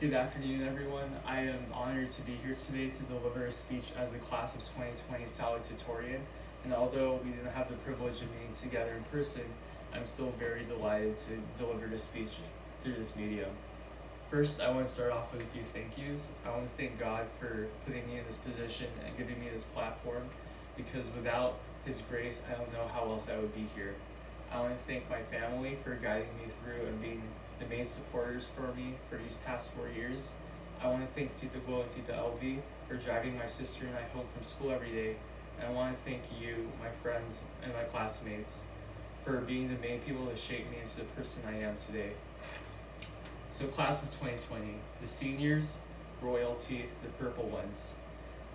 Good afternoon, everyone. I am honored to be here today to deliver a speech as the class of 2020 Salutatorian, and although we didn't have the privilege of meeting together in person, I'm still very delighted to deliver this speech through this medium. First, I want to start off with a few thank yous. I want to thank God for putting me in this position and giving me this platform, because without His grace, I don't know how else I would be here. I want to thank my family for guiding me through and being the main supporters for me for these past 4 years. I want to thank Tita Glo and Tita LV for driving my sister and I home from school every day. And I want to thank you, my friends, and my classmates for being the main people to shape me into the person I am today. So class of 2020, the seniors, royalty, the purple ones.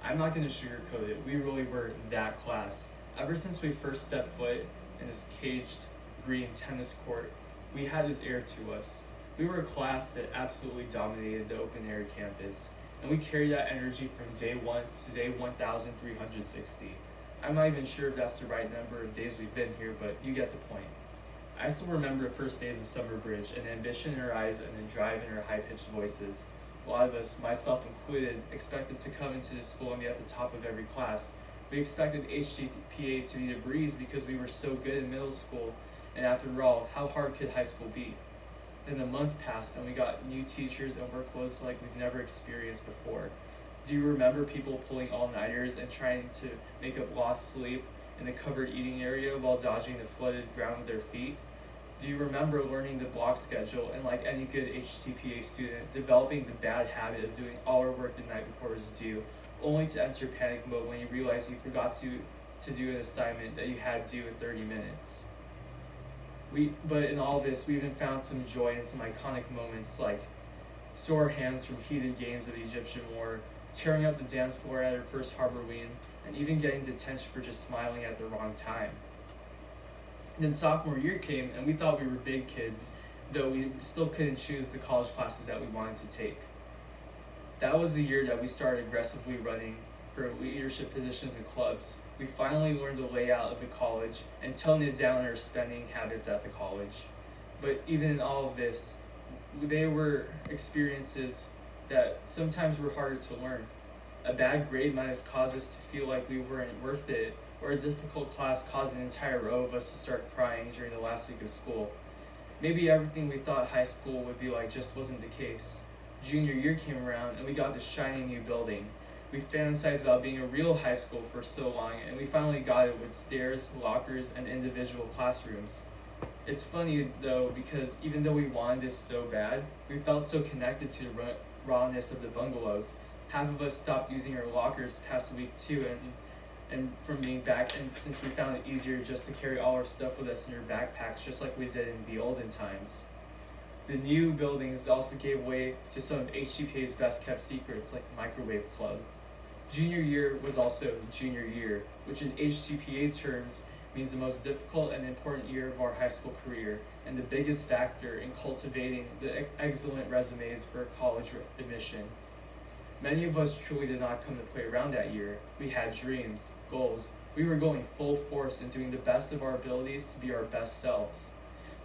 I'm not going to sugarcoat it, we really were that class. Ever since we first stepped foot in this caged green tennis court, we had this air to us. We were a class that absolutely dominated the open air campus, and we carried that energy from day one to day 1,360. I'm not even sure if that's the right number of days we've been here, but you get the point. I still remember the first days of Summer Bridge, and ambition in our eyes and a drive in our high-pitched voices. A lot of us, myself included, expected to come into the school and be at the top of every class. We expected HTPA to be the breeze because we were so good in middle school, and after all, how hard could high school be? Then a month passed and we got new teachers and workloads like we've never experienced before. Do you remember people pulling all-nighters and trying to make up lost sleep in the covered eating area while dodging the flooded ground with their feet? Do you remember learning the block schedule and, like any good HTPA student, developing the bad habit of doing all our work the night before it was due, only to enter panic mode when you realize you forgot to do an assignment that you had due in 30 minutes? But in all this, we even found some joy in some iconic moments like sore hands from heated games of the Egyptian War, tearing up the dance floor at our first Harbor-Ween, and even getting detention for just smiling at the wrong time. Then sophomore year came, and we thought we were big kids, though we still couldn't choose the college classes that we wanted to take. That was the year that we started aggressively running for leadership positions in clubs. We finally learned the layout of the college and toned it down our spending habits at the college. But even in all of this, they were experiences that sometimes were harder to learn. A bad grade might have caused us to feel like we weren't worth it, or a difficult class caused an entire row of us to start crying during the last week of school. Maybe everything we thought high school would be like just wasn't the case. Junior year came around and we got this shiny new building. We fantasized about being a real high school for so long, and we finally got it with stairs, lockers, and individual classrooms. It's funny though, because even though we wanted this so bad, we felt so connected to the rawness of the bungalows. Half of us stopped using our lockers past week 2 and from being back, and since we found it easier just to carry all our stuff with us in our backpacks, just like we did in the olden times. The new buildings also gave way to some of HTPA's best kept secrets, like the microwave club. Junior year was also junior year, which in HTPA terms means the most difficult and important year of our high school career, and the biggest factor in cultivating the excellent resumes for college admission. Many of us truly did not come to play around that year. We had dreams, goals. We were going full force and doing the best of our abilities to be our best selves.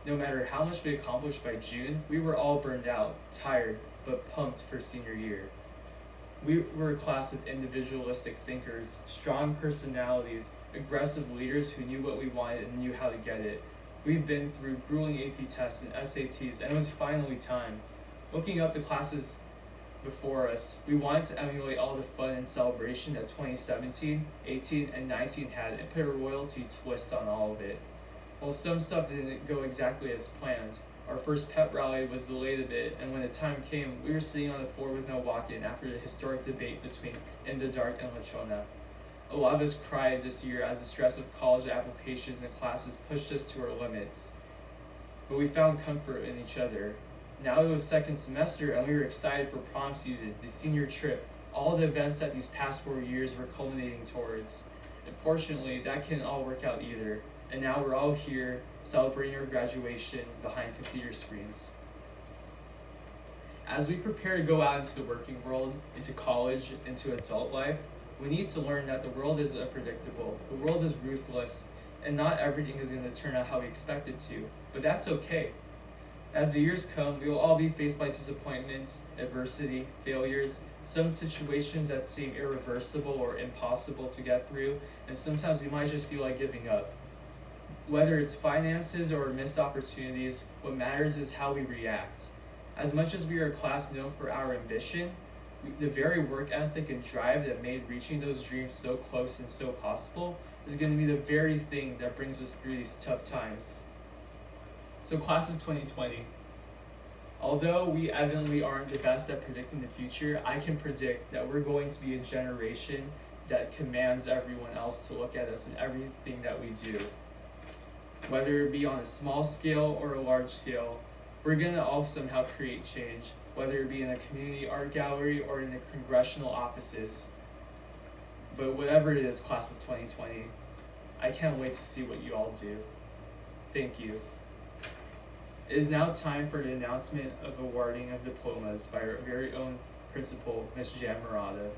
No matter how much we accomplished by June, we were all burned out, tired, but pumped for senior year. We were a class of individualistic thinkers, strong personalities, aggressive leaders who knew what we wanted and knew how to get it. We've been through grueling AP tests and SATs, and it was finally time. Looking up the classes before us, we wanted to emulate all the fun and celebration that 2017, 18, and 19 had and put a royalty twist on all of it. While some stuff didn't go exactly as planned, our first pep rally was delayed a bit, and when the time came, we were sitting on the floor with no walk-in after the historic debate between In the Dark and Lachona. A lot of us cried this year as the stress of college applications and classes pushed us to our limits. But we found comfort in each other. Now it was second semester and we were excited for prom season, the senior trip, all the events that these past 4 years were culminating towards. Unfortunately, that couldn't all work out either, and now we're all here celebrating our graduation behind computer screens. As we prepare to go out into the working world, into college, into adult life, we need to learn that the world is unpredictable, the world is ruthless, and not everything is going to turn out how we expect it to, but that's okay. As the years come, we will all be faced by disappointment, adversity, failures, some situations that seem irreversible or impossible to get through, and sometimes we might just feel like giving up. Whether it's finances or missed opportunities, what matters is how we react. As much as we are a class known for our ambition, the very work ethic and drive that made reaching those dreams so close and so possible is going to be the very thing that brings us through these tough times. So class of 2020, although we evidently aren't the best at predicting the future, I can predict that we're going to be a generation that commands everyone else to look at us in everything that we do. Whether it be on a small scale or a large scale, we're going to all somehow create change, whether it be in a community art gallery or in the congressional offices. But whatever it is, class of 2020, I can't wait to see what you all do. Thank you. It is now time for the announcement of awarding of diplomas by our very own principal, Ms. Jan Murata.